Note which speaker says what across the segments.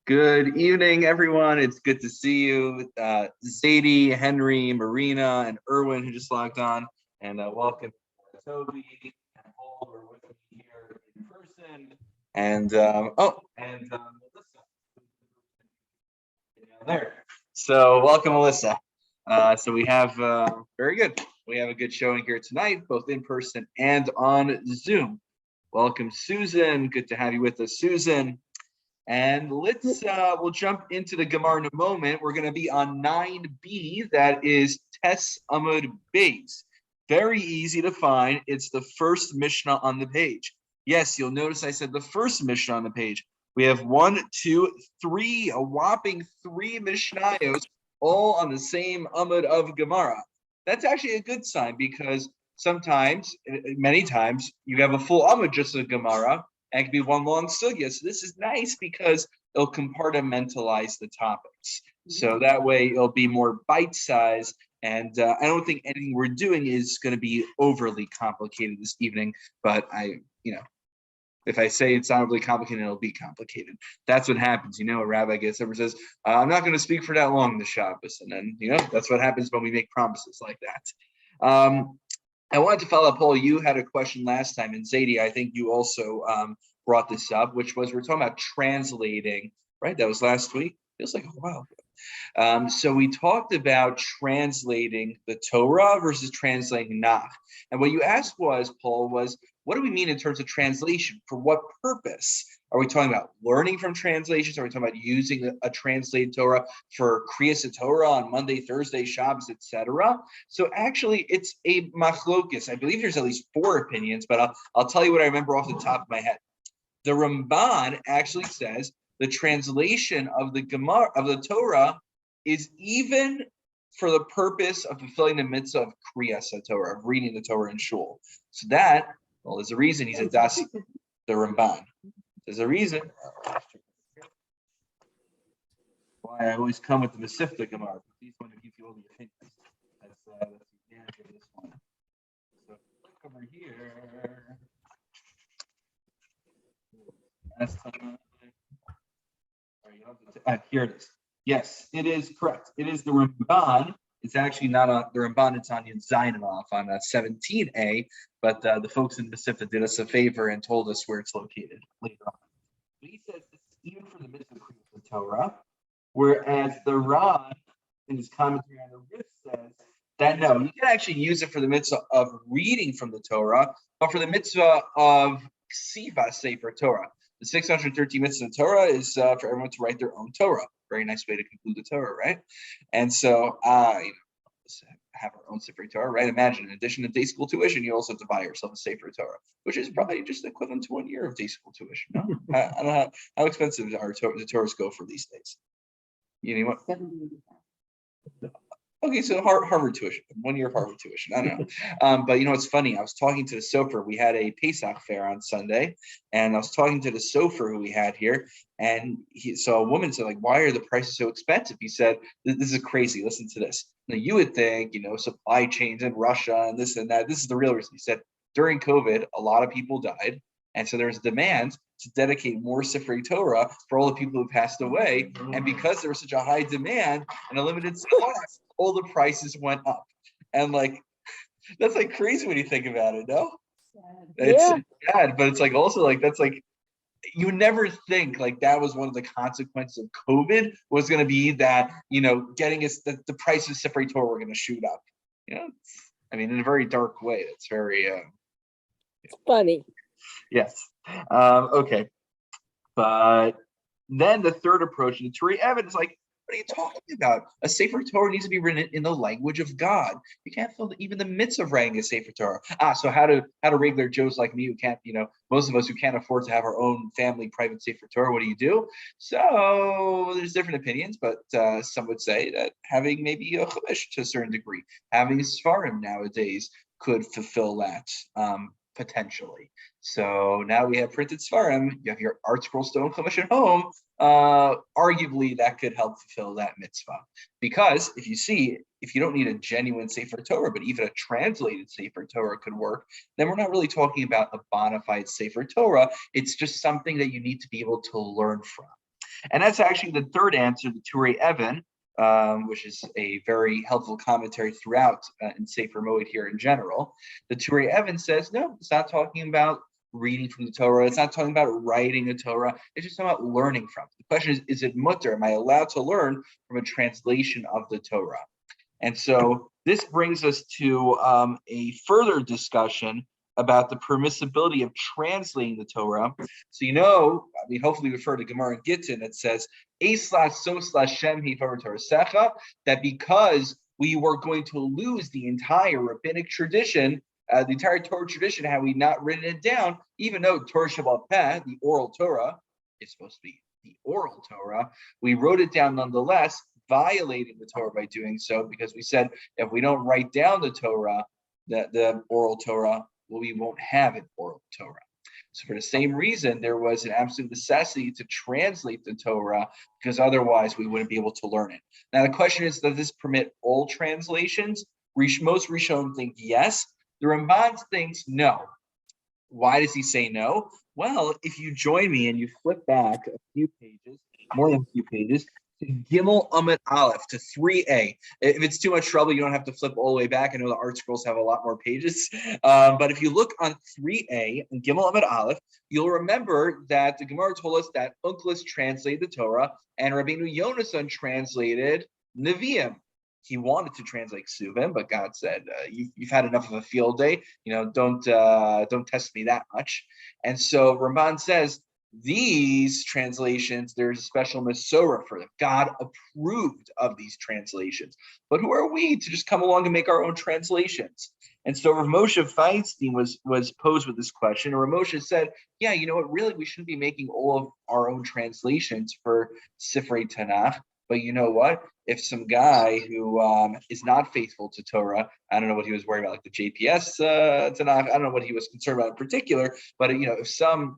Speaker 1: Good evening, everyone. It's good to see you. Zadie, Henry, Marina, and Erwin who just logged on. And welcome Toby and Paul who are with me here in person. And Melissa down there. So welcome, Melissa. So we have very good. We have a good showing here tonight, both in person and on Zoom. Welcome, Susan. Good to have you with us, Susan. And we'll jump into the Gemara in a moment. We're going to be on 9b, that is Tes Amud Beis. Very easy to find. It's the first Mishnah on the page. Yes, you'll notice I said the first Mishnah on the page. We have 1, 2, 3, a whopping 3 Mishnayos, all on the same Amud of Gemara. That's actually a good sign because sometimes, many times, you have a full Amud just of Gemara. And it could be one long sugya. So this is nice because it'll compartmentalize the topics. So that way it'll be more bite-sized. And I don't think anything we're doing is going to be overly complicated this evening. But if I say it's not really complicated, it'll be complicated. That's what happens. A rabbi gets up and says, I'm not going to speak for that long the Shabbos. And then, that's what happens when we make promises like that. I wanted to follow up, Paul. You had a question last time, and Zadie, I think you also brought this up, which was we're talking about translating, right? That was last week. Feels like a while ago. So we talked about translating the Torah versus translating Nach. And what you asked was, Paul, was what do we mean in terms of translation? For what purpose? Are we talking about learning from translations? Are we talking about using a translated Torah for Kriyas Torah on Monday, Thursday, Shabbos, etc.? So actually, it's a machlokus. I believe there's at least 4 opinions, but I'll tell you what I remember off the top of my head. The Ramban actually says the translation of the Gemara of the Torah is even for the purpose of fulfilling the mitzvah of Kriyas Torah, of reading the Torah in shul. So there's a reason he said that's the Ramban. There's a reason why I always come with the Masifta Gemara. These want to give you all the opinions. That's the advantage of this one. So click over here. Here it is. Yes, it is correct. It is the Ramban. It's actually not the Ramban. It's on Zayin off on 17a, but the folks in Masifta did us a favor and told us where it's located later on. But he says this is even for the mitzvah of the Torah, whereas the Ran in his commentary on the Rif says that no, you can actually use it for the mitzvah of reading from the Torah, but for the mitzvah of Ksiva Sefer Torah. The 613 mitzvahs of Torah is for everyone to write their own Torah. Very nice way to conclude the Torah, right? And so, have our own Sefer Torah, right? Imagine, in addition to day school tuition, you also have to buy yourself a Sefer Torah, which is probably just equivalent to 1 year of day school tuition. No? I don't know how expensive the Torahs go for these days. You know what? Okay, so Harvard tuition, 1 year of Harvard tuition. I don't know. But it's funny. I was talking to the sofer. We had a Pesach fair on Sunday, and I was talking to the sofer who we had here, and so a woman said, why are the prices so expensive? He said, this is crazy. Listen to this. Now, you would think, supply chains in Russia and this and that. This is the real reason. He said, during COVID, a lot of people died. And so there's demand to dedicate more Sifrei Torah for all the people who passed away. And because there was such a high demand and a limited supply, all the prices went up. And that's crazy when you think about it, no? It's sad, but it's also that's you never think that was one of the consequences of COVID was going to be that, getting us the price of Sifrei Torah were going to shoot up. In a very dark way. It's very
Speaker 2: it's funny.
Speaker 1: Yes. Okay. But then the third approach in the Torah evidence, what are you talking about? A Sefer Torah needs to be written in the language of God. You can't feel even the mitzvah of writing a Sefer Torah. So how do regular Joes like me who can't, most of us who can't afford to have our own family private Sefer Torah, what do? So there's different opinions, but some would say that having maybe a chumash to a certain degree, having a Sfarim nowadays could fulfill that. Potentially. So now we have printed Svarim, you have your Art Scroll Stone Chumash at home, arguably that could help fulfill that mitzvah. Because if you don't need a genuine Sefer Torah, but even a translated Sefer Torah could work, then we're not really talking about a bona fide Sefer Torah. It's just something that you need to be able to learn from. And that's actually the third answer, the Turei Evan, which is a very helpful commentary throughout in Sefer Moed here in general. The Turei Evan says, no, it's not talking about reading from the Torah. It's not talking about writing the Torah. It's just about learning from it. The question is it mutter? Am I allowed to learn from a translation of the Torah? And so this brings us to a further discussion about the permissibility of translating the Torah. So, hopefully we've heard a Gemara in Gittin that says, that because we were going to lose the entire rabbinic tradition, the entire Torah tradition, had we not written it down, even though Torah Shabbat Peh, the oral Torah, is supposed to be the oral Torah, we wrote it down nonetheless, violating the Torah by doing so, because we said if we don't write down the Torah, the oral Torah, well, we won't have an oral Torah. So for the same reason, there was an absolute necessity to translate the Torah, because otherwise we wouldn't be able to learn it. Now the question is, does this permit all translations? Most Rishonim think yes. The Ramban thinks no. Why does he say no? Well, if you join me and you flip back a few pages, more than a few pages, to Gimel Amud Aleph, to 3a. If it's too much trouble, you don't have to flip all the way back. I know the art scrolls have a lot more pages. But if you look on 3a and Gimel Amud Aleph, you'll remember that the Gemara told us that Onkelos translated the Torah and Rabbeinu Yonasan translated Nevi'im. He wanted to translate Ksuvim, but God said, "You've had enough of a field day. Don't test me that much." And so Ramban says these translations, there's a special Masorah for them. God approved of these translations. But who are we to just come along and make our own translations? And so Rav Moshe Feinstein was posed with this question. And Rav Moshe said, yeah, you know what? Really, we shouldn't be making all of our own translations for Sifrei Tanakh. But you know what? If some guy who is not faithful to Torah, I don't know what he was worried about, like the JPS Tanakh, I don't know what he was concerned about in particular, but if some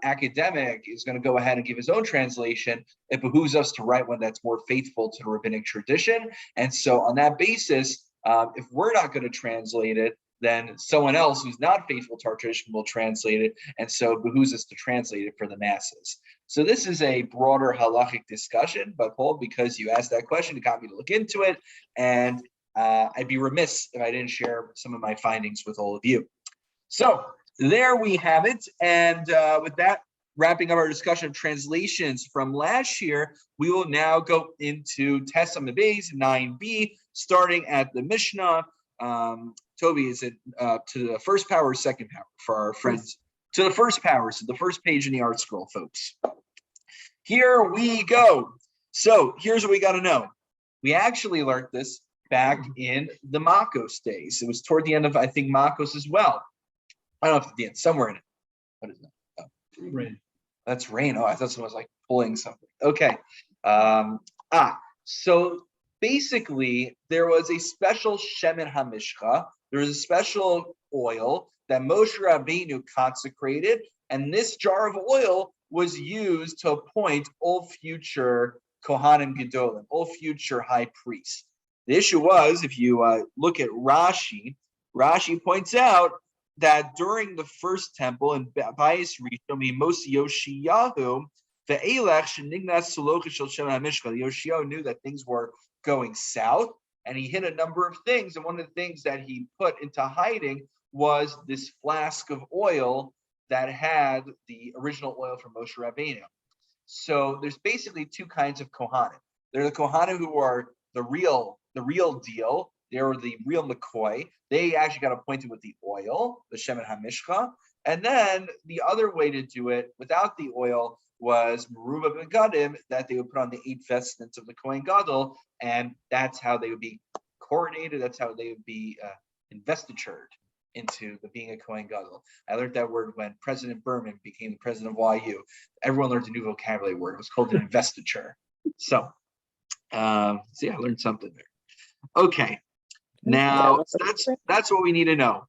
Speaker 1: academic is going to go ahead and give his own translation, it behooves us to write one that's more faithful to the rabbinic tradition. And so on that basis, if we're not going to translate it, then someone else who's not faithful to our tradition will translate it. And so it behooves us to translate it for the masses. So this is a broader halachic discussion, but Paul, because you asked that question, it got me to look into it. And I'd be remiss if I didn't share some of my findings with all of you. So there we have it. And with that, wrapping up our discussion of translations from last year, we will now go into Tes Amud Beis 9b, starting at the Mishnah. Toby, is it to the first power or second power for our friends? To the first power, so the first page in the art scroll, folks. Here we go. So here's what we got to know. We actually learned this back in the Makos days. It was toward the end of, I think, Makos as well. I don't know if it's the end, somewhere in it. What is that? Oh.
Speaker 3: Rain.
Speaker 1: That's rain. Oh, I thought someone was like pulling something. Okay. So basically, there was a special Shemen HaMishcha. There was a special oil that Moshe Rabbeinu consecrated, and this jar of oil was used to appoint all future Kohanim Gedolim, all future high priests. The issue was, if you look at Rashi, Rashi points out that during the first temple in Bayis Rishon, Moshe Yoshiyahu, the Elech Shenignas Solocha Shel Shemen HaMishcha, Yoshiyahu knew that things were going south, and he hid a number of things. And one of the things that he put into hiding was this flask of oil that had the original oil from Moshe Rabbeinu. So there's basically two kinds of Kohanim. There are the Kohanim who are the real deal. They were the real McCoy. They actually got appointed with the oil, the Shemen HaMishcha. And then the other way to do it without the oil was Meruba Begadim, that they would put on the 8 vestments of the Kohen Gadol, and that's how they would be coronated. That's how they would be investitured into the being a Kohen Gadol. I learned that word when President Berman became the president of YU. Everyone learned a new vocabulary word. It was called an investiture. So I learned something there. Okay, now that's what we need to know.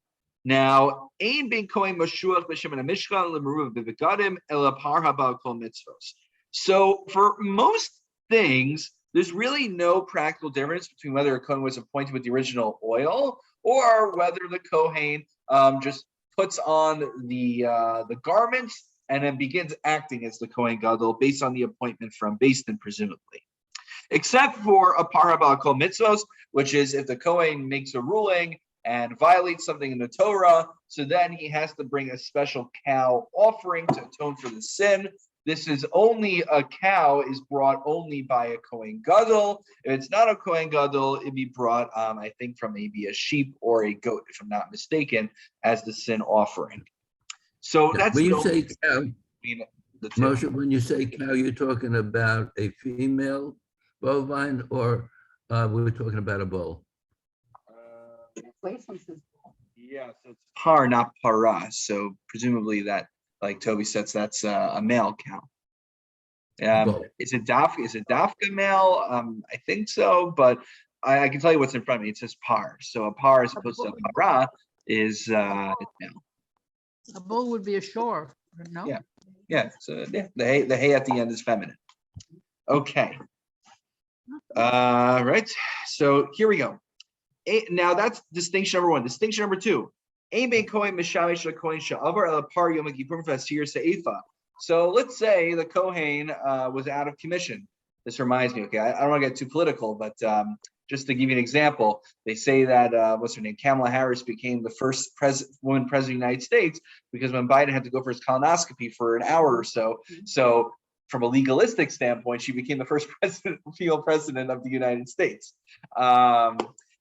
Speaker 1: Now, Ein Ben Kohen Mashuach B'Shemen HaMishkan L'Meruv B'Begadim Ela Par Haba Kol Mitzvos. So for most things, there's really no practical difference between whether a Kohen was appointed with the original oil or whether the Kohen just puts on the garments and then begins acting as the Kohen Gadol based on the appointment from Beis Din, presumably. Except for a parabal kol mitzvos, which is if the Kohen makes a ruling and violates something in the Torah, so then he has to bring a special cow offering to atone for the sin. This is only a cow is brought only by a Kohen Gadol. If it's not a Kohen Gadol, it'd be brought, I think, from maybe a sheep or a goat, if I'm not mistaken, as the sin offering. So that's
Speaker 3: when
Speaker 1: the
Speaker 3: you say cow,
Speaker 1: between the two.
Speaker 3: Moshe, when you say cow, you're talking about a female bovine, or we're talking about a bull?
Speaker 1: Yeah, so it's par, not para. So presumably that, like Toby says, that's a male cow. Is it dafka male? I think so, but I can tell you what's in front of me. It says par. So a par as opposed to a para is male.
Speaker 4: A bull would be a shore, no?
Speaker 1: Yeah. So yeah, the hay at the end is feminine. Okay. Right. So here we go. Now that's distinction number one. Distinction number two. So let's say the Kohen was out of commission. This reminds me, okay, I don't want to get too political, but just to give you an example, they say that, what's her name, Kamala Harris became the first woman president of the United States because when Biden had to go for his colonoscopy for an hour or so, so from a legalistic standpoint, she became the first female president of the United States.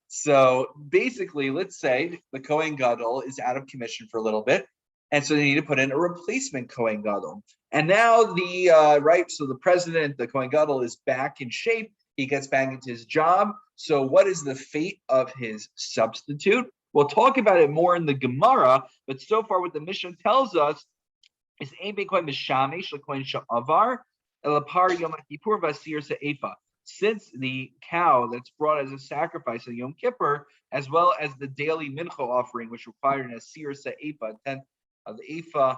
Speaker 1: So basically, let's say the Kohen Gadol is out of commission for a little bit, and so they need to put in a replacement Kohen Gadol. And now so the president, the Kohen Gadol, is back in shape. He gets back into his job. So what is the fate of his substitute? We'll talk about it more in the Gemara, but so far what the Mishnah tells us is since the cow that's brought as a sacrifice on Yom Kippur, as well as the daily mincha offering, which required an asir se'efa, a tenth of the ephah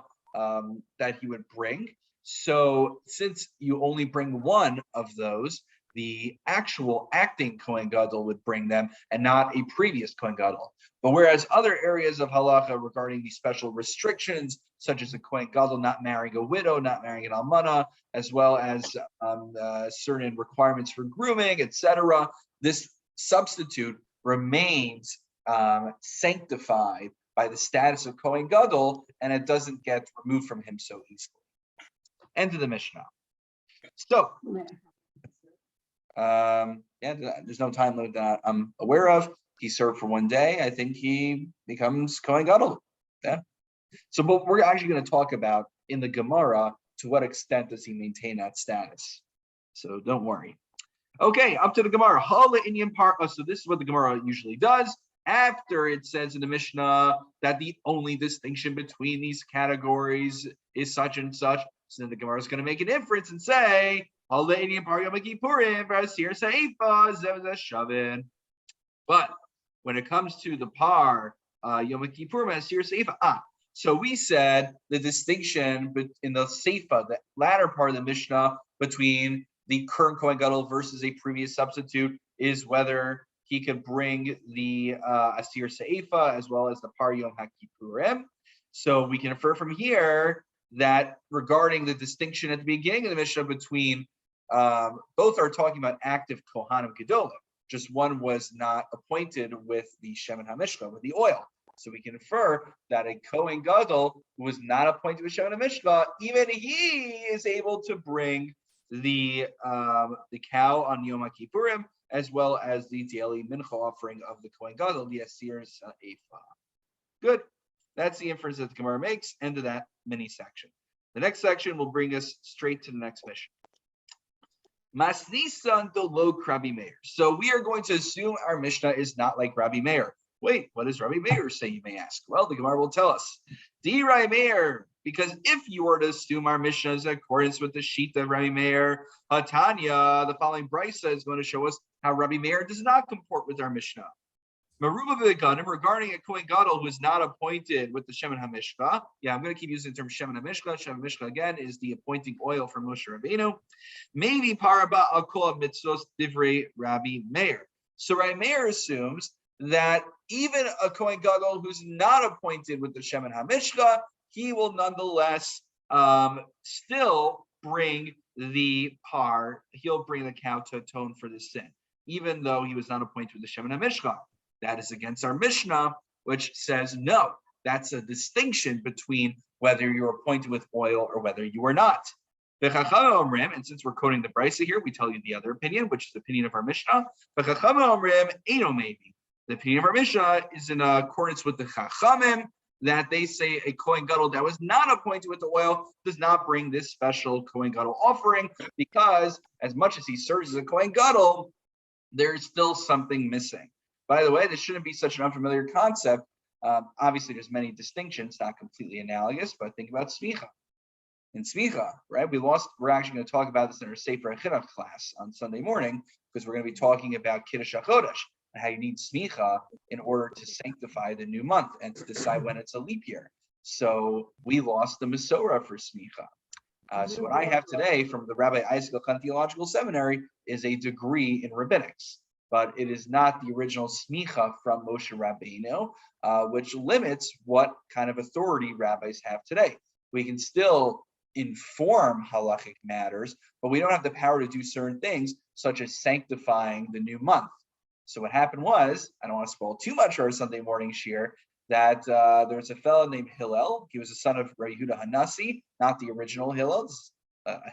Speaker 1: that he would bring. So since you only bring one of those, the actual acting Kohen Gadol would bring them and not a previous Kohen Gadol. But whereas other areas of halacha regarding these special restrictions, such as a Kohen Gadol not marrying a widow, not marrying an almana, as well as certain requirements for grooming, etc., this substitute remains sanctified by the status of Kohen Gadol, and it doesn't get removed from him so easily. End of the Mishnah. So, there's no time limit that I'm aware of. He served for 1 day. I think he becomes Kohen Gadol. Yeah. So, but we're actually going to talk about in the Gemara to what extent does he maintain that status. So don't worry. Okay, up to the Gemara. So this is what the Gemara usually does. After it says in the Mishnah that the only distinction between these categories is such and such, so then the Gemara is going to make an inference and say, but when it comes to the par Yom Kippur Asir Seifa, so we said the distinction in the Seifa, the latter part of the Mishnah, between the current Kohen Gadol versus a previous substitute is whether he could bring the Asir Seifa as well as the par Yom HaKippurim. So we can infer from here that regarding the distinction at the beginning of the Mishnah between both are talking about active Kohanim Gedolim. Just one was not appointed with the Shemen HaMishka, with the oil. So we can infer that a Kohen Gadol who was not appointed with Shemen HaMishka, even he is able to bring the cow on Yom HaKippurim, as well as the daily mincha offering of the Kohen Gadol, the Asir Sa'efa. Good. That's the inference that the Gemara makes. End of that mini section. The next section will bring us straight to the next mission. Masnisan to lo Rabbi Meir. So we are going to assume our Mishnah is not like Rabbi Meir. Wait, what does Rabbi Meir say, you may ask? Well, the Gemara will tell us. Di Rabbi Meir, because if you were to assume our Mishnah is in accordance with the sheet of Rabbi Meir, Hatanya, the following brisa is going to show us how Rabbi Meir does not comport with our Mishnah. Maruba V'Ganim, regarding a Kohen Gadol who is not appointed with the Shemen HaMishka. Yeah, I'm going to keep using the term Shemen HaMishka. Shemen HaMishka, again, is the appointing oil for Moshe Rabbeinu. Maybe Paraba Akol Mitzvos Divrei Rabbi Meir. So Rabbi Meir assumes that even a Kohen Gadol who's not appointed with the Shemen HaMishka, he will nonetheless still bring the par, he'll bring the cow to atone for the sin, even though he was not appointed with the Shemin HaMishcha. That is against our Mishnah, which says no, that's a distinction between whether you're appointed with oil or whether you are not. And since we're quoting the Brisa here, we tell you the other opinion, which is the opinion of our Mishnah. The opinion of our Mishnah is in accordance with the Chachamim, that they say a Kohen Gadol that was not appointed with the oil does not bring this special Kohen Gadol offering, because as much as he serves as a Kohen Gadol, there's still something missing. By the way, this shouldn't be such an unfamiliar concept. Obviously, there's many distinctions, not completely analogous, but think about smicha. In smicha, right? We're actually going to talk about this in our Sefer Chinuch class on Sunday morning, because we're going to be talking about Kiddush HaChodesh and how you need smicha in order to sanctify the new month and to decide when it's a leap year. So we lost the Masorah for smicha. So what I have today from the Rabbi Isaac Elkan Theological Seminary is a degree in rabbinics, but it is not the original smicha from Moshe Rabbeinu, which limits what kind of authority rabbis have today. We can still inform halachic matters, but we don't have the power to do certain things, such as sanctifying the new month. So what happened was, I don't want to spoil too much for our Sunday morning shir, that there was a fellow named Hillel. He was the son of Rabbi Yehuda Hanassi, not the original Hillel.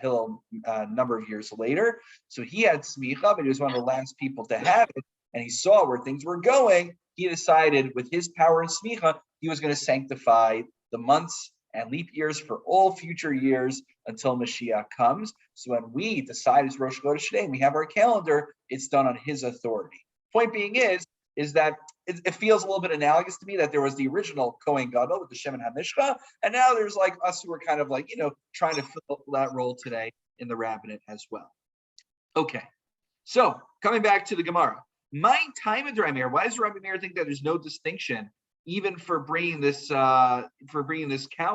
Speaker 1: Hillel a number of years later. So he had smicha, but he was one of the last people to have it, and he saw where things were going. He decided with his power and smicha, he was going to sanctify the months and leap years for all future years until Mashiach comes. So when we decide it's Rosh Chodesh today and we have our calendar, it's done on his authority. Point being is that it feels a little bit analogous to me that there was the original Kohen Gadol with the Shemin HaMishcha, and now there's like us who are kind of like, trying to fill that role today in the rabbinate as well. Okay, so coming back to the Gemara. My time of Rabbi Meir, why does Rabbi Meir think that there's no distinction even for bringing this cow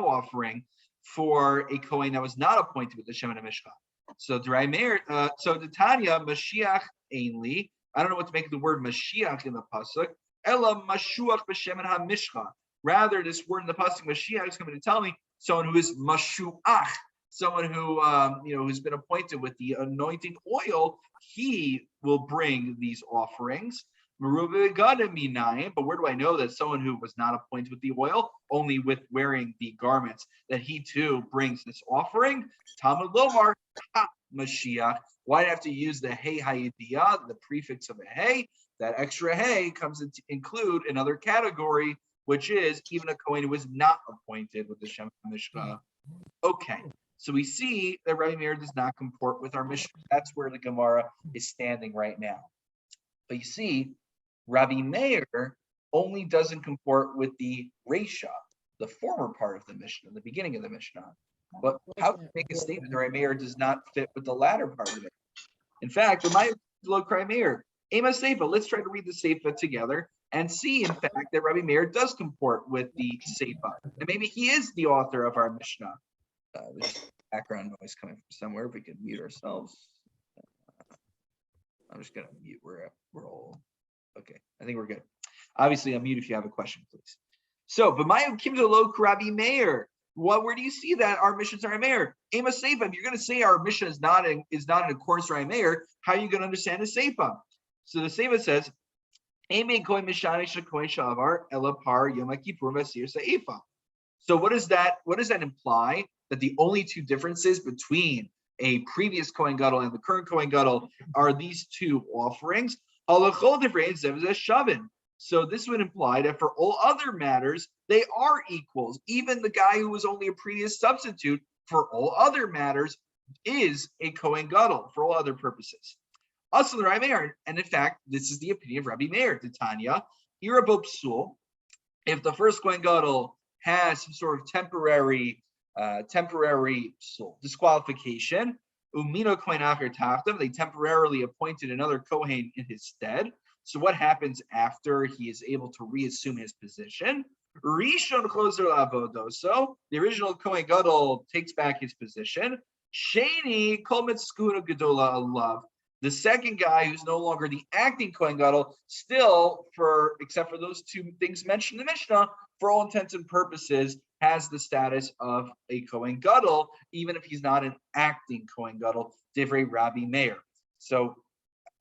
Speaker 1: offering for a Kohen that was not appointed with the Shemin HaMishcha? So Rabbi Meir, so the Tanya Mashiach Ainli. I don't know what to make of the word Mashiach in the pasuk. Ela Mashuach b'Shemin HaMishcha. Rather, this word in the pasuk Mashiach is coming to tell me someone who is Mashuach, someone who who's been appointed with the anointing oil. He will bring these offerings. But where do I know that someone who was not appointed with the oil, only with wearing the garments, that he too brings this offering? Talmud Lomar Ha Mashiach. Why do I have to use the hey hayidiyah, the prefix of a hey? That extra hey comes to include another category, which is even a Kohen who was not appointed with the Shemin HaMishcha. Okay, so we see that Rabbi Meir does not comport with our Mishnah. That's where the Gemara is standing right now. But you see, Rabbi Meir only doesn't comport with the Reisha, the former part of the Mishnah, the beginning of the Mishnah. But how can you make a statement that Rabbi Meir does not fit with the latter part of it? In fact, it might look Rabbi Meir. Ema Seifa, let's try to read the Seifa together and see, in fact, that Rabbi Meir does comport with the Seifa. And maybe he is the author of our Mishnah. There's background noise coming from somewhere. If we could mute ourselves. I'm just going to mute. We're all okay. I think we're good. Obviously, unmute if you have a question, please. So, but my Kimzolo Rabbi Meir. Where do you see that our missions are Meir? Ema Seifa. If you're going to say our mission is not in accordance with Meir, how are you going to understand the Seifa? So the Seifa says, so what does that imply? That the only two differences between a previous Kohen Gadol and the current Kohen Gadol are these two offerings. So this would imply that for all other matters, they are equals. Even the guy who was only a previous substitute for all other matters is a Kohen Gadol for all other purposes. Also, Rabbi Meir, and in fact, this is the opinion of Rabbi Meir, Titania, Irabo Psul. If the first Kohen Gadol has some sort of temporary disqualification, Umino Kohen Acher Tachtav, they temporarily appointed another Kohen in his stead. So what happens after he is able to reassume his position? Rishon Chozer Lavodoso, the original Kohen Gadol takes back his position. Sheni Kol Mitzkuna Gedola Alav. The second guy, who's no longer the acting Kohen Gadol, still, except for those two things mentioned in the Mishnah, for all intents and purposes, has the status of a Kohen Gadol, even if he's not an acting Kohen Gadol, Divrei Rabbi Meir. So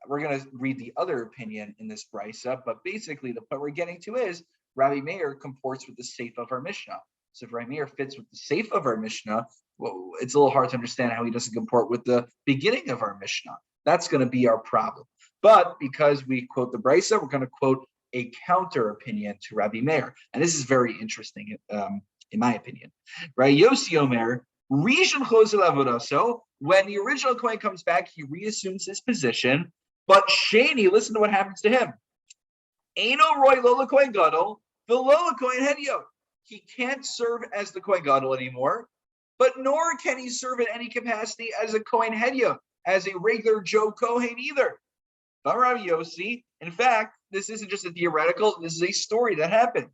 Speaker 1: we're going to read the other opinion in this brisa, but basically the point we're getting to is Rabbi Meir comports with the seif of our Mishnah. So if Rabbi Meir fits with the seif of our Mishnah, well, it's a little hard to understand how he doesn't comport with the beginning of our Mishnah. That's going to be our problem. But because we quote the brisa, we're going to quote a counter opinion to Rabbi Meir. And this is very interesting, in my opinion. Right? Yossi Omer, Rishon Chozel Avodaso, when the original Kohen comes back, he reassumes his position. But Shani, listen to what happens to him. Eino Roy Lola Kohen Gadol, Lola Kohen Hedio. He can't serve as the Kohen Gadol anymore, but nor can he serve in any capacity as a Kohen Hedio, as a regular Joe Kohen either. Rabbi Yossi, in fact, this isn't just a theoretical, this is a story that happened.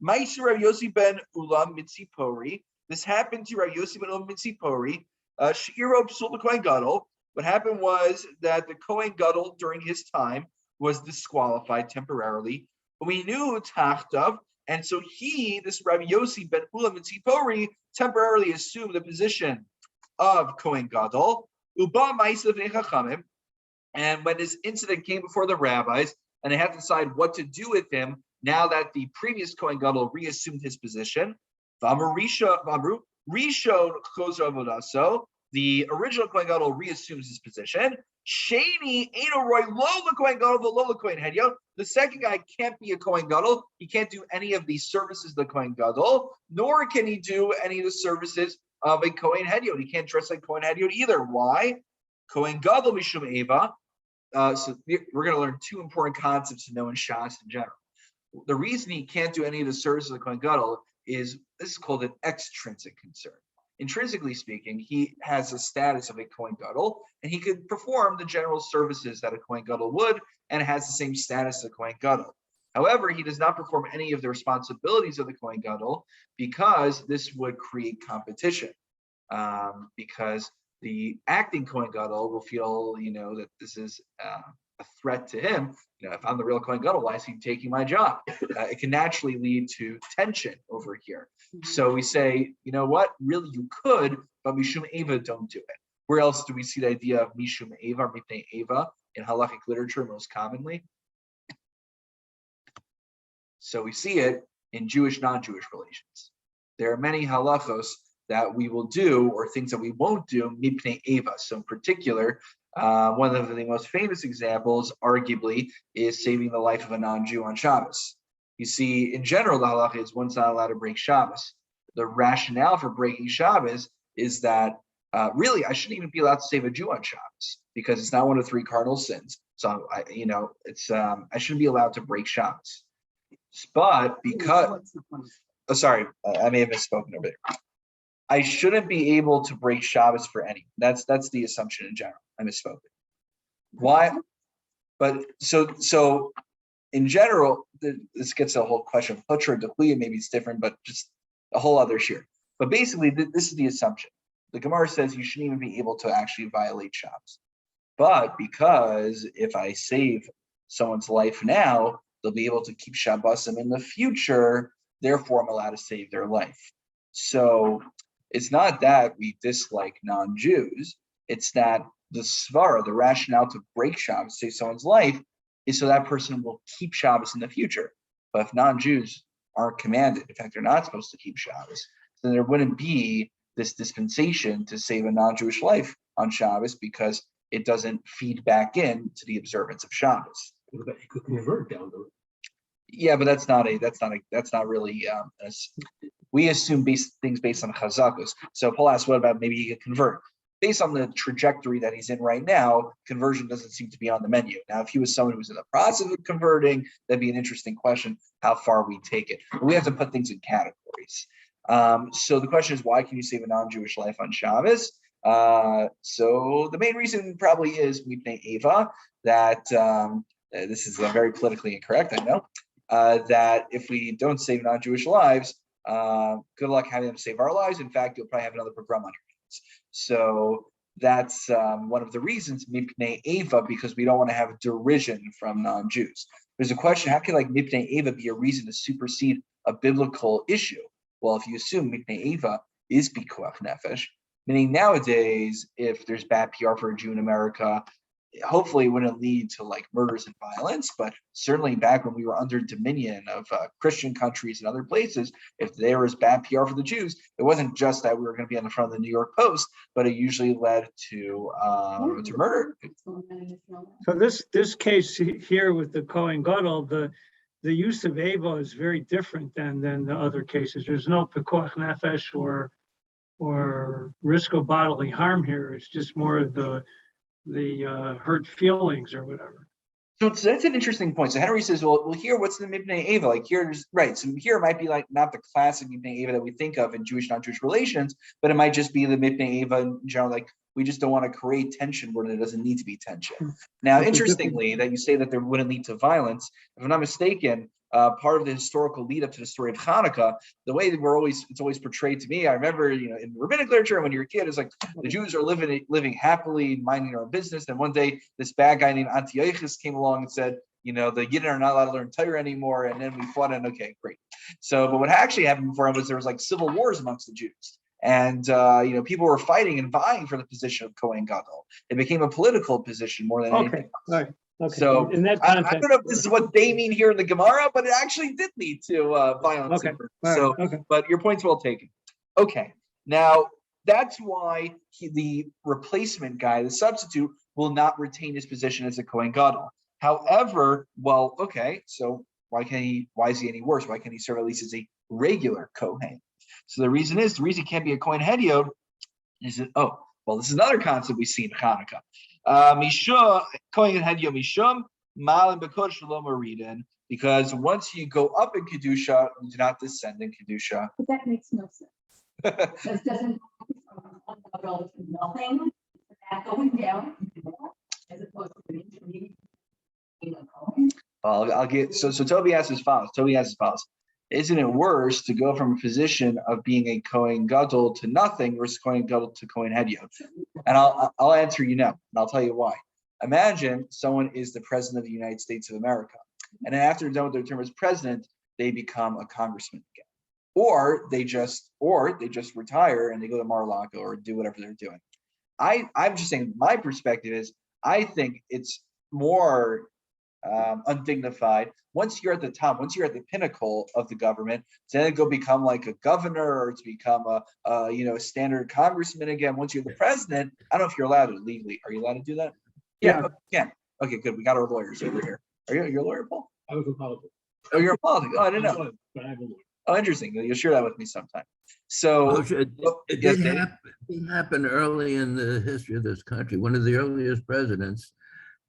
Speaker 1: Ma'aseh Rabbi Yossi ben Ulam Mitzipori. This happened to Rabbi Yossi ben Ulam Mitzipori. She'iro Psul Kohen Gadol. What happened was that the Kohen Gadol during his time was disqualified temporarily. We knew Tachtav, and so he, this Rabbi Yossi ben Ulam Mitzipori, temporarily assumed the position of Kohen Gadol. Uba Ma'aseh Chachamim. And when this incident came before the rabbis, and they had to decide what to do with him now that the previous Kohen Gadol reassumed his position, the original Kohen Gadol reassumes his position. Shani Eino Roy Lola Kohen Gadol, the Lola Kohen Hedio. The second guy can't be a Kohen Gadol. He can't do any of the services of the Kohen Gadol, nor can he do any of the services of a Kohen Hedio. He can't dress like Kohen Hedio either. Why? Kohen Gadol Mishum Eva. So we're going to learn two important concepts to know in Shas in general. The reason he can't do any of the services of the Kohen Gadol is this is called an extrinsic concern. Intrinsically speaking, he has a status of a Kohen Gadol, and he could perform the general services that a Kohen Gadol would, and has the same status as a Kohen Gadol. However, he does not perform any of the responsibilities of the Kohen Gadol because this would create competition. Because the acting Kohen Gadol will feel, that this is a threat to him. If I'm the real Kohen Gadol, why is he taking my job? It can naturally lead to tension over here. So we say, you know what? Really, you could, but Mishum Eva, don't do it. Where else do we see the idea of Mishum Eva, Mipnei Eva, in halachic literature most commonly? So we see it in Jewish, non-Jewish relations. There are many halachos that we will do, or things that we won't do, mipnei eva. So in particular, one of the most famous examples, arguably, is saving the life of a non-Jew on Shabbos. You see, in general, the halacha is one's not allowed to break Shabbos. The rationale for breaking Shabbos is that really, I shouldn't even be allowed to save a Jew on Shabbos because it's not one of the three cardinal sins. So I shouldn't be allowed to break Shabbos. But because, sorry, I may have misspoken over there. I shouldn't be able to break Shabbos for any. That's the assumption in general. I misspoke. Why? But so in general, this gets a whole question of Hutra, Dechuya, maybe it's different, but just a whole other shir. But basically, this is the assumption. The Gemara says you shouldn't even be able to actually violate Shabbos. But because if I save someone's life now, they'll be able to keep Shabbosim in the future, therefore I'm allowed to save their life. So it's not that we dislike non-Jews, it's that the svara, the rationale to break Shabbos, save someone's life, is so that person will keep Shabbos in the future. But if non-Jews aren't commanded, in fact, they're not supposed to keep Shabbos, then there wouldn't be this dispensation to save a non-Jewish life on Shabbos because it doesn't feed back in to the observance of Shabbos.
Speaker 5: But he could convert down the road.
Speaker 1: Yeah, but that's not really. We assume things based on chazakos. So Paul asked, what about maybe he could convert? Based on the trajectory that he's in right now, conversion doesn't seem to be on the menu. Now, if he was someone who was in the process of converting, that'd be an interesting question, how far we take it. But we have to put things in categories. So the question is, why can you save a non-Jewish life on Shabbos? So the main reason probably is Mipnei Eva, that this is very politically incorrect, I know, that if we don't save non-Jewish lives, good luck having them save our lives. In fact, you'll probably have another pogrom on your hands. So that's one of the reasons, Mipnei Eva, because we don't want to have derision from non-Jews. There's a question, how can Mipnei Eva be a reason to supersede a biblical issue. Well, if you assume Mipnei Eva is Pikuach Nefesh, meaning nowadays, if there's bad PR for a Jew in America, hopefully it wouldn't lead to like murders and violence, but certainly back when we were under dominion of Christian countries and other places, if there was bad PR for the Jews, it wasn't just that we were going to be on the front of the New York Post, but it usually led to murder.
Speaker 6: So this case here with the Kohen Gadol, the use of Ava is very different than the other cases. There's no pekuach nefesh or risk of bodily harm here. It's just more of the hurt feelings or whatever.
Speaker 1: So that's an interesting point. So Henry says, well, here, what's the Mipnei Eva? Like here's right. So here it might be like not the classic Mipnei Eva that we think of in Jewish, non-Jewish relations, but it might just be the Mipnei Eva in general. Like we just don't want to create tension where there doesn't need to be tension. Now, interestingly, that you say that there wouldn't lead to violence. If I'm not mistaken, part of the historical lead up to the story of Hanukkah, the way that it's always portrayed to me. I remember, in rabbinic literature, when you're a kid, it's like the Jews are living happily, minding their own business. And one day, this bad guy named Antiochus came along and said, the Yidden are not allowed to learn Torah anymore. And then we fought, and okay, great. So, but what actually happened before him was there was like civil wars amongst the Jews. And people were fighting and vying for the position of Kohen Gadol. It became a political position more than anything else.
Speaker 6: Right. Okay.
Speaker 1: So
Speaker 6: in that
Speaker 1: I
Speaker 6: context,
Speaker 1: don't know if this is what they mean here in the Gemara, but it actually did lead to violence.
Speaker 6: Okay.
Speaker 1: So, but your point's well taken. Okay, now that's why the replacement guy, the substitute, will not retain his position as a Kohen Gadol. However, so why is he any worse? Why can't he serve at least as a regular Kohen? So the reason he can't be a Kohen Hediod is that, this is another concept we see in Hanukkah. Because once you go up in Kedusha, you do not descend in Kedusha.
Speaker 7: But that makes no sense. This doesn't go to nothing, that going down, as opposed to an intermediate.
Speaker 1: I'll get so Toby asks as follows. Isn't it worse to go from a position of being a Kohen Gadol to nothing versus Kohen Gadol to Kohen Hediod? And I'll answer you no, and I'll tell you why. Imagine someone is the president of the United States of America, and then after they're done with their term as president, they become a congressman again, or they just retire and they go to Mar-a-Lago or do whatever they're doing. I'm just saying my perspective is I think it's more undignified. Once you're at the top, once you're at the pinnacle of the government, to then go become like a governor or to become a standard congressman again. Once you're the president, I don't know if you're allowed to legally. Are you allowed to do that? Yeah. Okay, good. We got our lawyers over here. You're a lawyer, Paul?
Speaker 5: I was in politics.
Speaker 1: Oh, you're a politics. Oh, I didn't know.
Speaker 5: But I have a lawyer.
Speaker 1: Oh, interesting. You'll share that with me sometime. So
Speaker 3: it did happen early in the history of this country. One of the earliest presidents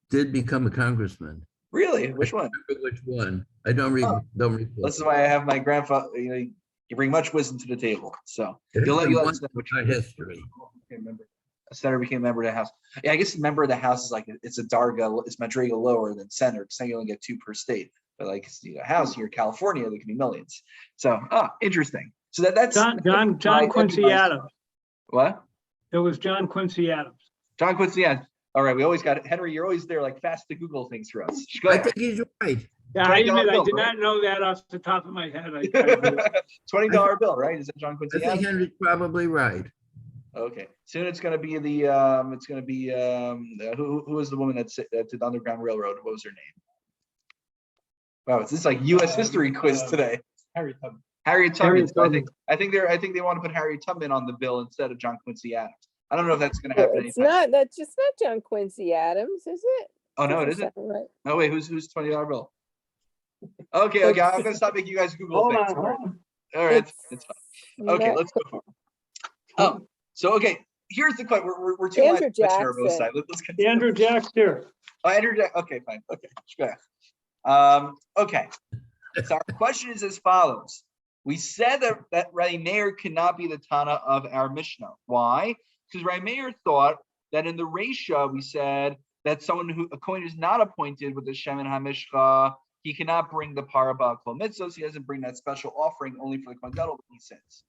Speaker 3: did become a congressman.
Speaker 1: Really? Which one?
Speaker 3: Which one? I don't recall.
Speaker 1: This is why I have my grandfather. You bring much wisdom to the table. So you'll let us know which
Speaker 3: history.
Speaker 1: A senator became a member of the House. Yeah, I guess a member of the House is like it's a darga. It's madriga lower than senator. Because you only get 2 per state. But like House here, California, there can be millions. So interesting. So that's
Speaker 6: John Quincy Adams.
Speaker 1: What?
Speaker 6: It was John Quincy Adams.
Speaker 1: John Quincy Adams. All right, we always got it. Henry, you're always there, like fast to Google things for us.
Speaker 3: I think he's right.
Speaker 6: Yeah, I admit I did not know that off the top of my head.
Speaker 1: $20 bill, right? Is that John Quincy
Speaker 3: Adams? I think Henry's probably right.
Speaker 1: Okay. Soon it's going to be who was the woman that did the Underground Railroad? What was her name? Wow, is this like U.S. history quiz today? Harriet Tubman. I think they want to put Harriet Tubman on the bill instead of John Quincy Adams. I don't know if that's going to happen.
Speaker 2: That's just not John Quincy Adams, is it?
Speaker 1: Oh no, it isn't.
Speaker 2: Right.
Speaker 1: No, wait, who's $20 bill? Okay, I'm going to stop making you guys Google things. All right, it's fine. Okay, let's go forward. So okay, here's the question. We're too much on both sides. Let's continue.
Speaker 6: Andrew Jack's here.
Speaker 1: Oh, Andrew Jack. Okay, fine. Okay, sure. Okay. So our question is as follows. We said that Rabbi Meir cannot be the Tana of our Mishnah. Why? Because Rabbi Meir thought that in the Reisha, we said that a Kohen is not appointed with the Shemin HaMishcha, he cannot bring the Paraba Kol Mitzvos. He doesn't bring that special offering only for the Kohen Gadol when he sins.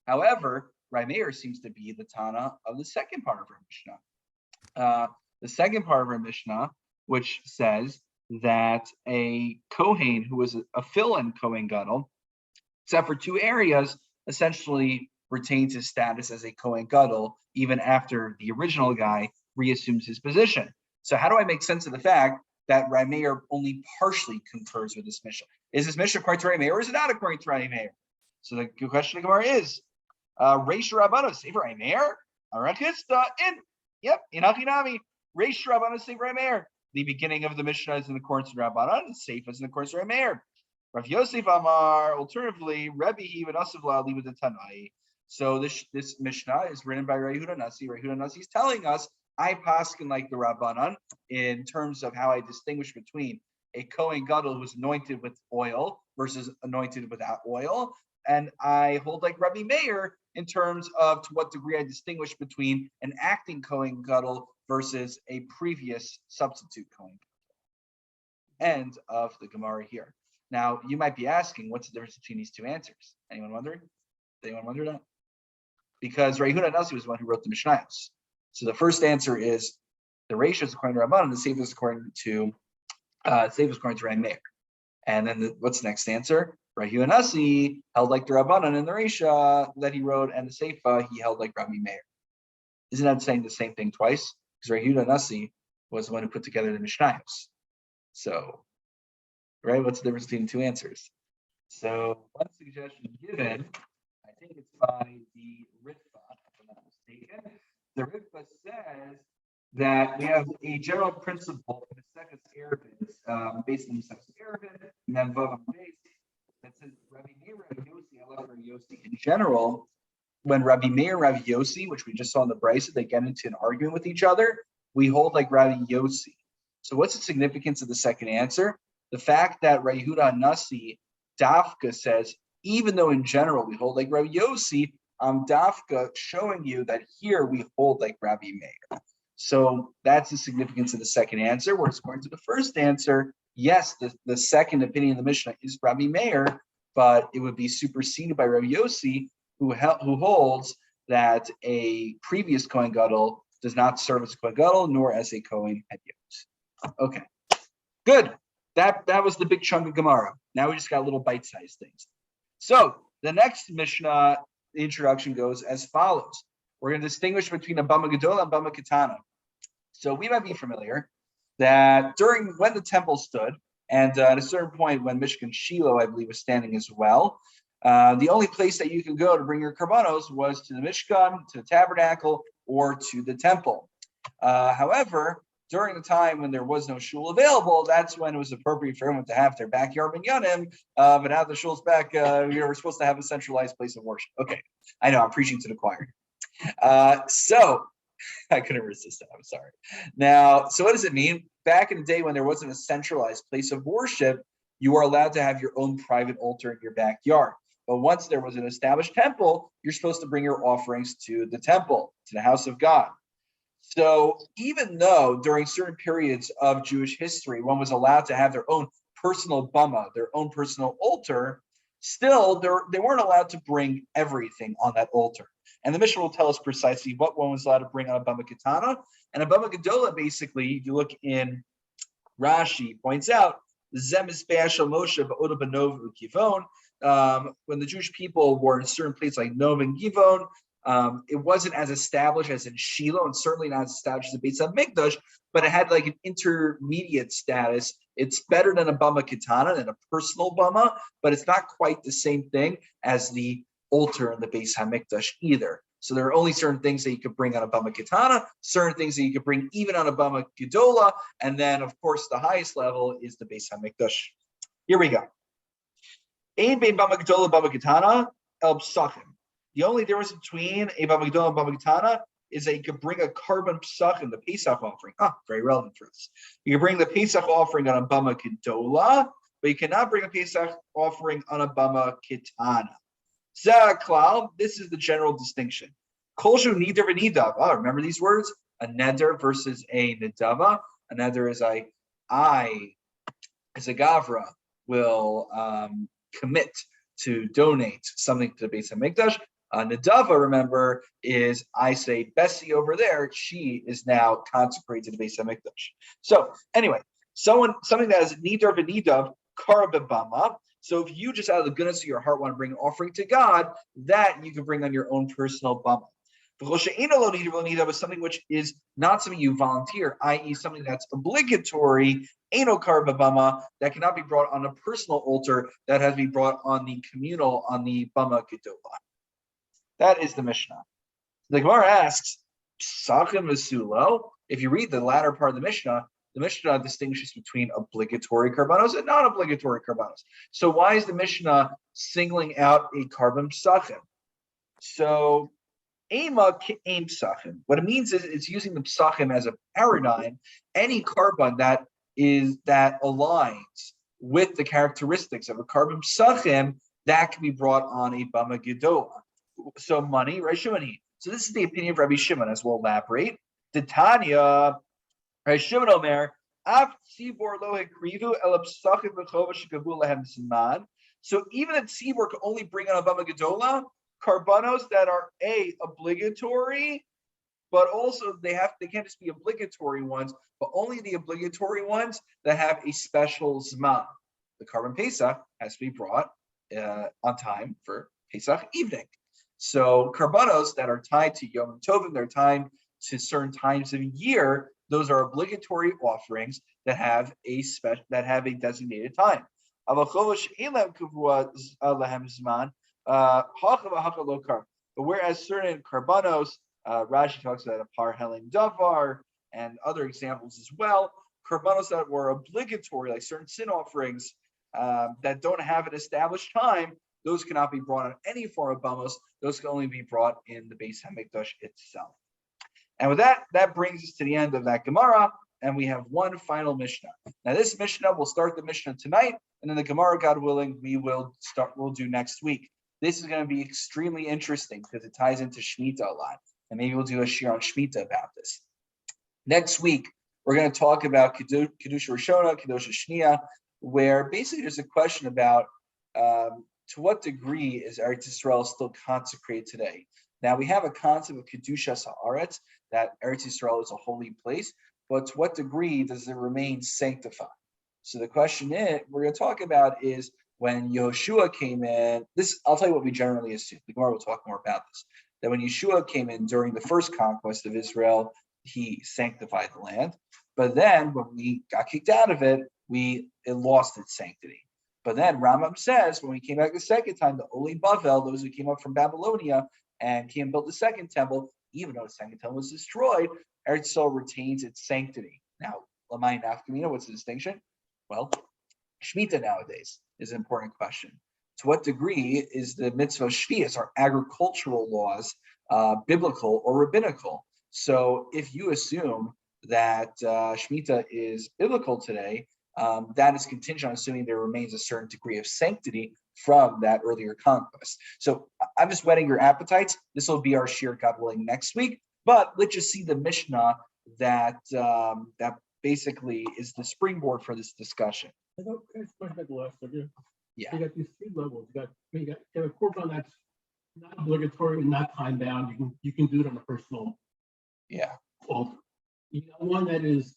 Speaker 1: However, Rabbi Meir seems to be the Tana of the second part of our Mishnah. The second part of our Mishnah, which says that a Kohen who was a fill-in Kohen Gadol, except for two areas, essentially retains his status as a Kohen Gadol even after the original guy reassumes his position. So how do I make sense of the fact that Rabbi Meir only partially concurs with this Mishnah? Is this Mishnah according to Rabbi Meir or is it not according to Rabbi Meir? So the good question of Gemara is, Reish Rabbanu Sefer Rabbi Meir, Arakista in. Yep, in Achinami, Reish Rabbanu Sefer Rabbi Meir. The beginning of the Mishnah is in accordance with Rabbanan, the Sefer is in accordance with Rabbi Meir. Rav Yosef Amar, alternatively, Rebbe even Asavla with the Tanai. So this Mishnah is written by Rabbi Yehuda Nasi. Rabbi Yehuda Nasi is telling us, I paskin like the Rabbanan in terms of how I distinguish between a Kohen Gadol who's anointed with oil versus anointed without oil, and I hold like Rabbi Meir in terms of to what degree I distinguish between an acting Kohen Gadol versus a previous substitute Kohen Gadol. End of the Gemara here. Now, you might be asking, what's the difference between these two answers? Anyone wondering? Did anyone wonder that? Because Rabbi Yehuda Nasi was the one who wrote the Mishnayos. So the first answer is the ratio is according to Rabbanan, and the Sefer is according to Rabbi Meir. And then what's the next answer? Rabbi Yehuda Nasi held like the Rabbanan in the ratio that he wrote, and the Sefer he held like Rabbi Meir. Isn't that saying the same thing twice? Because Rabbi Yehuda Nasi was the one who put together the Mishnayos. So, right, what's the difference between the two answers? So one suggestion given, I think it's by the Ritva, if I'm not mistaken. The Ritva says that we have a general principle in the second Erevin, based on the second Erevin, and then Vavam base, that says Rabbi Meir, Rabbi Yossi, I love Rabbi Yossi. In general, when Rabbi Meir, Rabbi Yossi, which we just saw in the Brisa, they get into an argument with each other, we hold like Rabbi Yossi. So what's the significance of the second answer? The fact that Rabbi Yehuda Nasi Dafka says, even though in general we hold like Rabbi Yossi, Dafka showing you that here we hold like Rabbi Meir. So that's the significance of the second answer. Whereas according to the first answer, yes, the second opinion of the Mishnah is Rabbi Meir, but it would be superseded by Rabbi Yossi, who holds that a previous Kohen Gadol does not serve as a Kohen Gadol nor as a Kohen Hedyot. Okay, good. That was the big chunk of Gemara. Now we just got little bite-sized things. So the next Mishnah introduction goes as follows. We're going to distinguish between a Bama Gedola and Bama Katana. So we might be familiar that when the temple stood, and at a certain point when Mishkan Shiloh, I believe, was standing as well, the only place that you could go to bring your karbanos was to the Mishkan, to the tabernacle, or to the temple. However, during the time when there was no shul available, that's when it was appropriate for everyone to have their backyard minyanim. But now the shul's back, we're supposed to have a centralized place of worship. Okay, I know I'm preaching to the choir. So I couldn't resist that. I'm sorry. Now, so what does it mean? Back in the day when there wasn't a centralized place of worship, you were allowed to have your own private altar in your backyard. But once there was an established temple, you're supposed to bring your offerings to the temple, to the house of God. So even though during certain periods of Jewish history, one was allowed to have their own personal bama, their own personal altar, still they weren't allowed to bring everything on that altar. And the Mishnah will tell us precisely what one was allowed to bring on a bama katana. And a bama gedola, basically, if you look in Rashi, points out, when the Jewish people were in certain places like Nov and Givon, it wasn't as established as in Shiloh, and certainly not as established as in Beis HaMikdash, but it had like an intermediate status. It's better than a bama katana, than a personal bama, but it's not quite the same thing as the altar in the Beis HaMikdash either. So there are only certain things that you could bring on a bama katana, certain things that you could bring even on a bama gedola, and then of course the highest level is the Beis HaMikdash. Here we go. Ein bein bama gedola bama katana el psachim. The only difference between a bama gedola and bama katana is that you could bring a carbon psachim, the Pesach offering. Very relevant for us. You can bring the Pesach offering on a bama gedola, but you cannot bring a Pesach offering on a bama katana. Zaklal, this is the general distinction. Kolshu nidar v'nidav. Remember these words? A neder versus a nidava. A neder is I, as a gavra, will commit to donate something to the Beis HaMikdash. Nidava, remember, is I say Bessie over there, she is now consecrated to the Beis HaMikdash. So anyway, something that is nidar v'nidav karababama. So if you just out of the goodness of your heart want to bring an offering to God, that you can bring on your own personal bama. Is something which is not something you volunteer, i.e. something that's obligatory, eno karbabama, that cannot be brought on a personal altar, that has to be brought on the communal, on the bama gedola. That is the Mishnah. The Gemara asks, Psachim v'sulo. If you read the latter part of the Mishnah distinguishes between obligatory karbanos and non-obligatory karbanos. So why is the Mishnah singling out a karban psachim? So Ema aim psachim. What it means is it's using the psachim as a paradigm. Any karban that aligns with the characteristics of a karban psachim, that can be brought on a bama gedola. So money, Rabbi Shimon. So this is the opinion of Rabbi Shimon, as we'll elaborate. The Tanya, Rabbi Shimon Omer, Af tzibor lo hekrivu el psachim b'chova shekavu lehem zman. So even a tzibor can only bring on a bama gedola karbanos that are obligatory, but also they can't just be obligatory ones, but only the obligatory ones that have a special zman. The karban Pesach has to be brought on time for Pesach evening. So karbanos that are tied to Yom Tovim, they're tied to certain times of year. Those are obligatory offerings that have a designated time. But whereas certain karbanos, Rashi talks about a par helim davar and other examples as well, karbanos that were obligatory, like certain sin offerings that don't have an established time, those cannot be brought on any form of bamos. Those can only be brought in the Beis Hamikdash itself. And with that, that brings us to the end of that Gemara, and we have one final Mishnah. Now, this Mishnah, we'll start the Mishnah tonight, and then the Gemara, God willing, we'll do next week. This is going to be extremely interesting because it ties into Shemitah a lot, and maybe we'll do a shir on Shemitah about this. Next week, we're going to talk about Kedusha Rishona, Kedusha Shniya, where basically there's a question about to what degree is Eretz Yisrael still consecrated today? Now, we have a concept of Kedushas Haaretz, that Eretz Yisrael is a holy place, but to what degree does it remain sanctified? So the question we're going to talk about is when Yehoshua came in, I'll tell you what we generally assume. The Gemara will talk more about this, that when Yeshua came in during the first conquest of Israel, he sanctified the land. But then when we got kicked out of it, it lost its sanctity. But then Rambam says, when we came back the second time, the Oli Bavel, those who came up from Babylonia and came and built the second temple, even though the second temple was destroyed, Eretz Yisrael retains its sanctity. Now, Lamai Nafkamina, what's the distinction? Well, Shemitah nowadays is an important question. To what degree is the mitzvah shvius, our agricultural laws, biblical or rabbinical? So if you assume that Shemitah is biblical today, that is contingent on assuming there remains a certain degree of sanctity from that earlier conquest. So I'm just whetting your appetites. This will be our shir, God willing, next week. But let's just see the Mishnah that basically is the springboard for this discussion.
Speaker 5: I don't about the last one.
Speaker 1: Yeah.
Speaker 5: You got these three levels. You got a korban that's not obligatory and not time bound. You can do it on a personal altar. You got one that is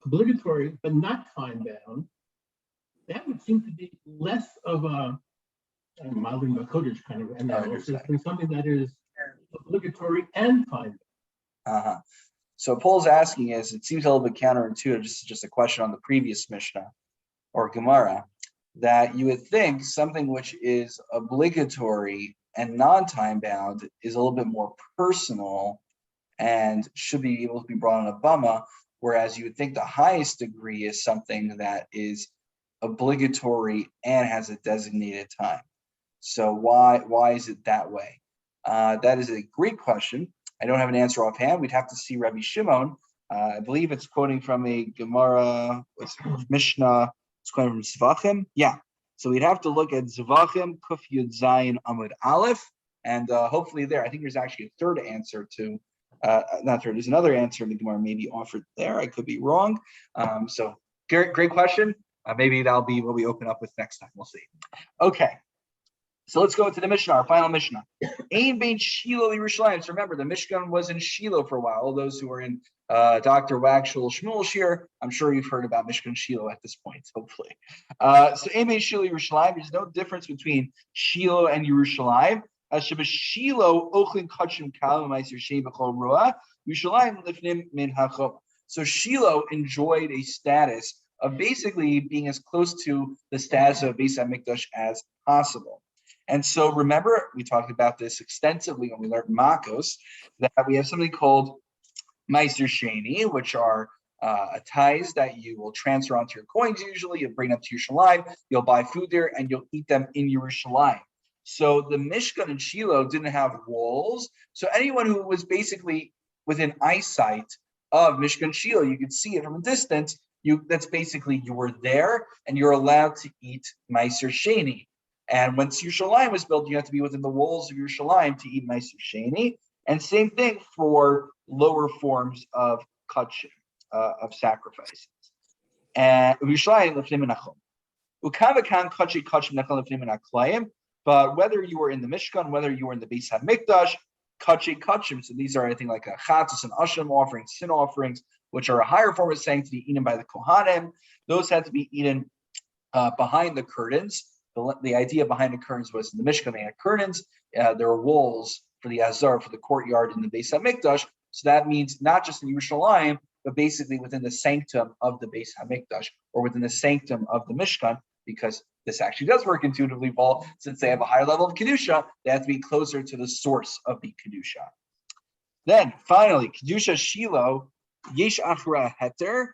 Speaker 5: obligatory but not time bound. That would seem to be less of a modeling the Kodesh kind of analysis than something that is obligatory and time bound.
Speaker 1: So Paul's asking is, it seems a little bit counterintuitive, just a question on the previous Mishnah or Gemara, that you would think something which is obligatory and non-time bound is a little bit more personal and should be able to be brought on a bama, whereas you would think the highest degree is something that is obligatory and has a designated time. So why is it that way? That is a great question. I don't have an answer offhand. We'd have to see Rabbi Shimon. I believe it's quoting from a Gemara, Mishnah. It's quoting from Zvachim. Yeah. So we'd have to look at Zvachim, Kuf Yud Zayin Amud Aleph, and hopefully there. I think there's actually a third answer to, not third. There's another answer the Gemara maybe offered there. I could be wrong. So great question. Maybe that'll be what we open up with next time. We'll see. Okay. So let's go into the Mishnah, our final Mishnah. Ein bein Shiloh Yerushalayim. So remember, the Mishkan was in Shiloh for a while. All those who are in Dr. Wagshul Shmuel Shir, I'm sure you've heard about Mishkan Shiloh at this point, hopefully. So Ein bein Shiloh Yerushalayim. There's no difference between Shiloh and Yerushalayim. Shiloh ochlin kachim kalam ma'aser shein b'chol ruah. Yerushalayim lifnim min hachom. So Shiloh enjoyed a status of basically being as close to the status of Beis HaMikdash as possible. And so remember, we talked about this extensively when we learned Makos, that we have something called Meiser Sheni, which are ties that you will transfer onto your coins usually. You'll bring them to Yerushalayim, you'll buy food there, and you'll eat them in Yerushalayim. So the Mishkan and Shiloh didn't have walls. So anyone who was basically within eyesight of Mishkan Shiloh, you could see it from a distance. That's basically you were there, and you're allowed to eat Meiser Sheni. And once Yerushalayim was built, you have to be within the walls of Yerushalayim to eat Meiser Sheni. And same thing for lower forms of kachim, of sacrifices. And Yerushalayim lifnim minachom. Ukavakan kachi kachim nechal lifnim minachlayim. But whether you were in the Mishkan, whether you were in the Beis HaMikdash, kachi kachim. So these are anything like a chatzos and asham offerings, sin offerings, which are a higher form of sanctity eaten by the kohanim. Those had to be eaten behind the curtains. The idea behind the curtains was in the Mishkan, they had curtains. There were walls for the Azar, for the courtyard in the Beis HaMikdash. So that means not just in Yerushalayim, but basically within the sanctum of the Beis HaMikdash, or within the sanctum of the Mishkan, because this actually does work intuitively, Paul, since they have a higher level of Kedusha, they have to be closer to the source of the Kedusha. Then, finally, Kedusha Shiloh, Yesh Achra Heter,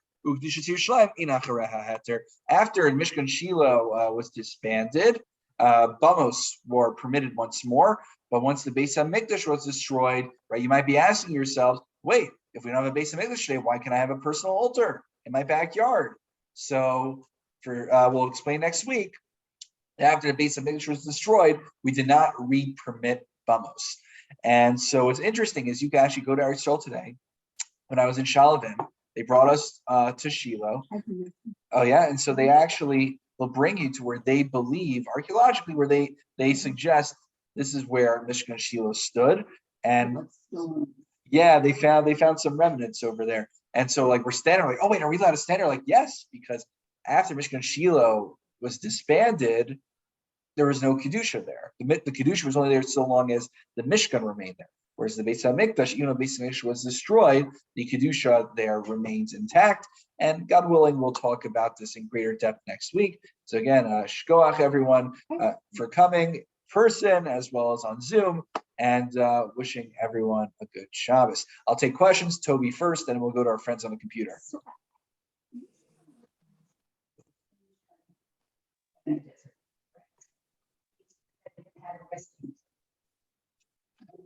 Speaker 1: after Mishkan Shiloh was disbanded, Bamos were permitted once more. But once the Beis HaMikdash was destroyed, right, you might be asking yourselves, wait, if we don't have a Beis HaMikdash today, why can I have a personal altar in my backyard? So we'll explain next week. After the Beis HaMikdash was destroyed, we did not re-permit Bamos. And so what's interesting is you can actually go to Eretz Yisrael today. When I was in Shalavim, they brought us to Shiloh. Oh yeah, and so they'll bring you to where they believe archaeologically, where they suggest this is where Mishkan Shiloh stood. And yeah, they found some remnants over there. And so like we're standing like, oh wait, are we allowed to stand there? Like yes, because after Mishkan Shiloh was disbanded, there was no Kedusha there. The Kedusha was only there so long as the Mishkan remained there. Whereas the Beis HaMikdash, even though the Beis HaMikdash was destroyed, the Kedusha there remains intact. And God willing, we'll talk about this in greater depth next week. So again, shkoach everyone for coming in person as well as on Zoom, and wishing everyone a good Shabbos. I'll take questions, Toby first, then we'll go to our friends on the computer.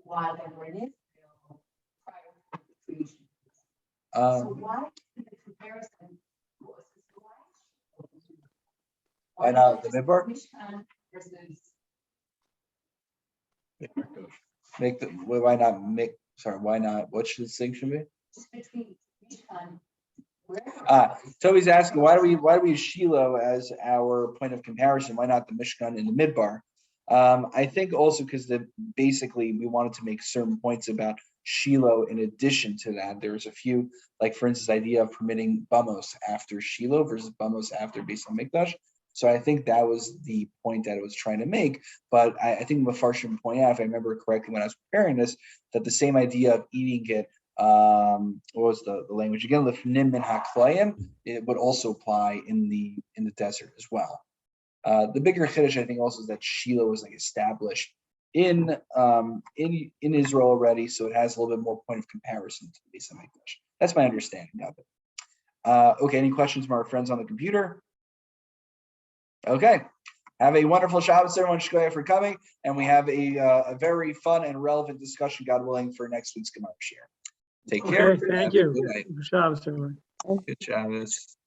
Speaker 7: While they were in Israel prior to the creation. So why the comparison was
Speaker 1: why not the Midbar? Why not make? Sorry, why not? What should the distinction be?
Speaker 7: Just between Mishkan.
Speaker 1: Toby's asking why do we use Shiloh as our point of comparison? Why not the Mishkan in the Midbar? I think also because basically we wanted to make certain points about Shiloh in addition to that. There's a few, like for instance, the idea of permitting Bamos after Shiloh versus Bamos after Beis HaMikdash. So I think that was the point that it was trying to make. But I think Mefarshim point out, if I remember correctly when I was preparing this, that the same idea of eating it, what was the language again? Lifnim min haklayim, it would also apply in the desert as well. The bigger chiddush, I think, also is that Shiloh was like established in Israel already, so it has a little bit more point of comparison to the Beis HaMikdash. That's my understanding of it. Okay, any questions from our friends on the computer? Okay, have a wonderful Shabbos, everyone. Shkoyah for coming, and we have a very fun and relevant discussion, God willing, for next week's Gemara Shir. Take care.
Speaker 6: Okay, thank you.
Speaker 1: Good night.
Speaker 6: Good Shabbos, everyone.
Speaker 1: Good Shabbos.